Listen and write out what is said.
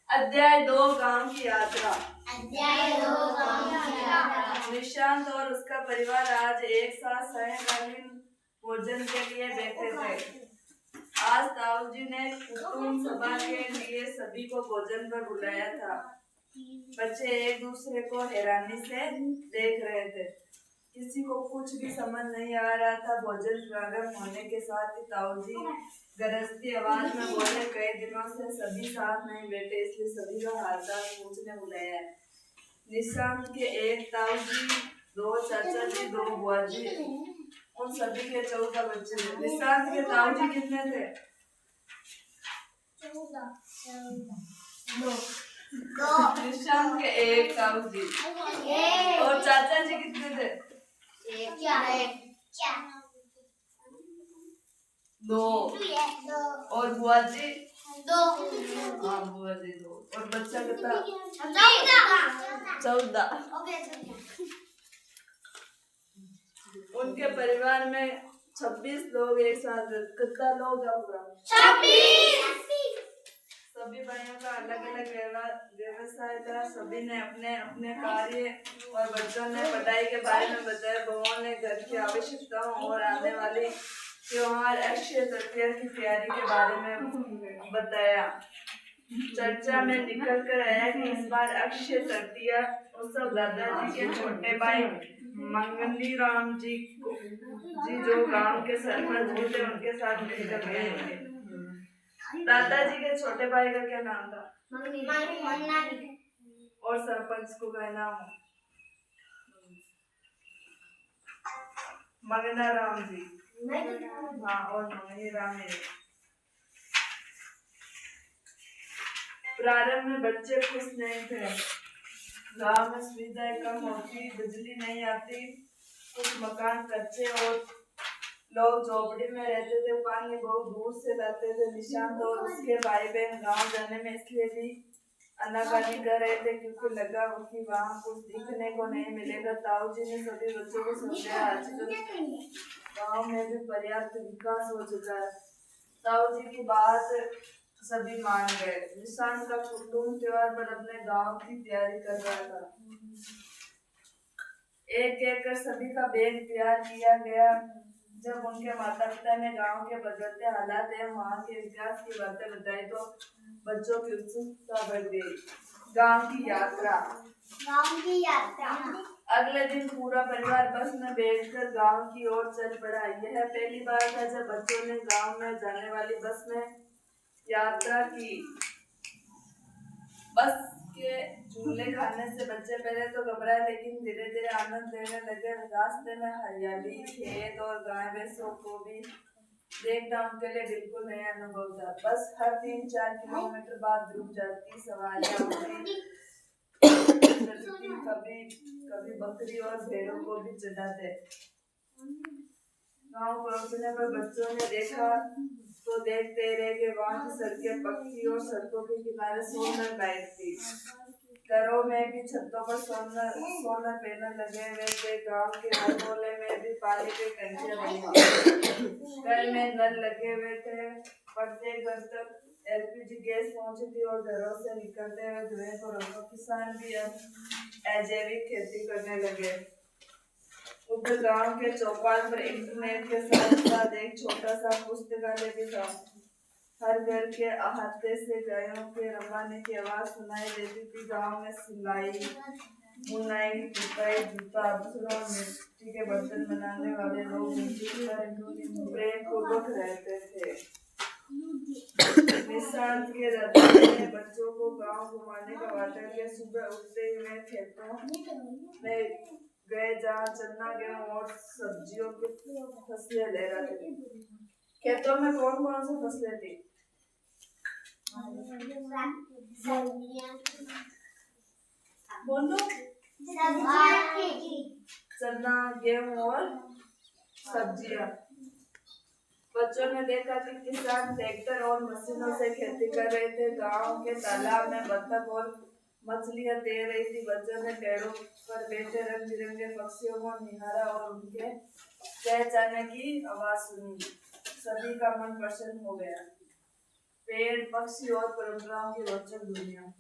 अध्याय 2 गांव की यात्रा। निशांत और उसका परिवार आज एक साथ सायंकालीन भोजन के लिए बैठे थे। आज ताऊजी ने कुटुंब सभा के लिए सभी को भोजन पर बुलाया था। बच्चे एक दूसरे को हैरानी से देख रहे थे। किसी को कुछ भी समझ नहीं आ रहा था। भोजन प्रारंभ होने के साथ ही ताऊजी गरजती आवाज में बोले, कई दिनों से सभी साथ नहीं बैठे, इसलिए सभी का हालचाल पूछने बुलाया है। निशांत के एक ताऊजी, 2 चाचा जी, 2 बुआ जी, उन सभी के 14 बच्चे थे। निशांत के ताऊजी कितने थे? 2। निशांत के एक ताऊजी। और चाचा जी कितने थे? 2। और बुआ जी 2। हाँ, बुआ जी 2। और बच्चा कितना? 14। उनके परिवार में 26 लोग एक साथ। कितना लोग हैं पूरा? 26। सभी भाइयों का अलग अलग व्यवसाय था। सभी ने अपने अपने कार्य और बच्चों ने पढ़ाई के बारे में बताया। बहुओं ने घर की आवश्यकताओं और आने वाली त्योहार अक्षय तृतीया की तैयारी के बारे में बताया। चर्चा में निकल कर आया कि इस बार अक्षय तृतीया उत्सव दादाजी के छोटे भाई मंगनी राम जी जो गांव के सरपंच थे उनके साथ मिलकर मनाएंगे। दादाजी के छोटे भाई का क्या नाम था? और सरपंच को क्या नाम? मंगना राम जी। हाँ, और मंगनी राम जी। प्रारंभ में बच्चे खुश नहीं थे। गांव में सुविधाएं कम होती, बिजली नहीं आती, कुछ मकान कच्चे और लोग झोपड़ी में रहते थे। पानी बहुत दूर से लाते थे। निशांत और उसके भाई बहन गांव जाने में इसलिए भी आनाकानी कर रहे थे क्योंकि लगा कि वहाँ कुछ दिखने को नहीं मिलेगा। ताऊजी ने सभी बच्चों को समझाया, आजकल गांव में भी पर्याप्त विकास हो चुका है। ताऊजी की बात सभी मान गए। निशांत का कुटुंब त्योहार पर अपने गांव की तैयारी कर रहा था। एक एक कर सभी का बैग तैयार किया गया। जब उनके माता पिता ने गांव के बदलते हालात एवं वहाँ के विकास की बातें बताई तो बच्चों की उत्सुकता बढ़ गई। गांव की यात्रा। अगले दिन पूरा परिवार बस में बैठकर गांव की ओर चल पड़ा। यह पहली बार था जब बच्चों ने गांव में जाने वाली बस में यात्रा की। बस के झूले खाने से बच्चे पहले तो घबराए, लेकिन धीरे धीरे आनंद लेने लगे। रास्ते में हरियाली, खेत और गाय भैंसों को भी देखना उनके लिए बिल्कुल नया अनुभव था। बस हर 3-4 किलोमीटर बाद रुक जाती, सवारियां कभी कभी बकरी और भेड़ों को भी चढ़ाते। गांव पहुंचने पर बच्चों ने देखा तो देखते रह गए। वहाँ की सड़कें पक्की और सड़कों के किनारे सोलर लाइट थी। घरों में भी छतों पर सोलर पैनल लगे हुए थे। गांव के हर मोहल्ले में भी पानी की टंकियां बनी थी। घर में नल लगे हुए थे। प्रत्येक घर तक एलपीजी गैस पहुंची थी और घरों से निकलते हुए धुएं को रोको। किसान भी अब अजैविक खेती करने लगे। उधर गांव के चौपाल पर इंटरनेट के साथ साथ एक छोटा सा पुस्तकालय भी था। हर घर के अहाते से गायों के रंभाने की आवाज सुनाई देती थी। गांव में सिलाई, बुनाई, कुटाई, जूता, आभूषण और मिट्टी के बर्तन बनाने वाले लोग प्रेम पूर्वक रहते थे। निशांत के दादा ने बच्चों को गांव घुमाने का वादा किया। सुबह उठते ही वे खेतों में गए जहाँ चना, गेहूं और सब्जियों की फसलें ले रहे थे। खेतों में कौन कौन सी फसलें थी? बोलो। चना, गेहूं और सब्जियां। बच्चों ने देखा कि किसान ट्रैक्टर और मशीनों से खेती कर रहे थे। गांव के तालाब में बत्तख और मछलियां तैर रही थी। बच्चों ने पेड़ों पर बैठे रंग बिरंगे पक्षियों को निहारा और उनके चहचहाने की आवाज सुनी। सभी का मन प्रसन्न हो गया। पेड़ पक्षी और परंपराओं की रोचक दुनिया।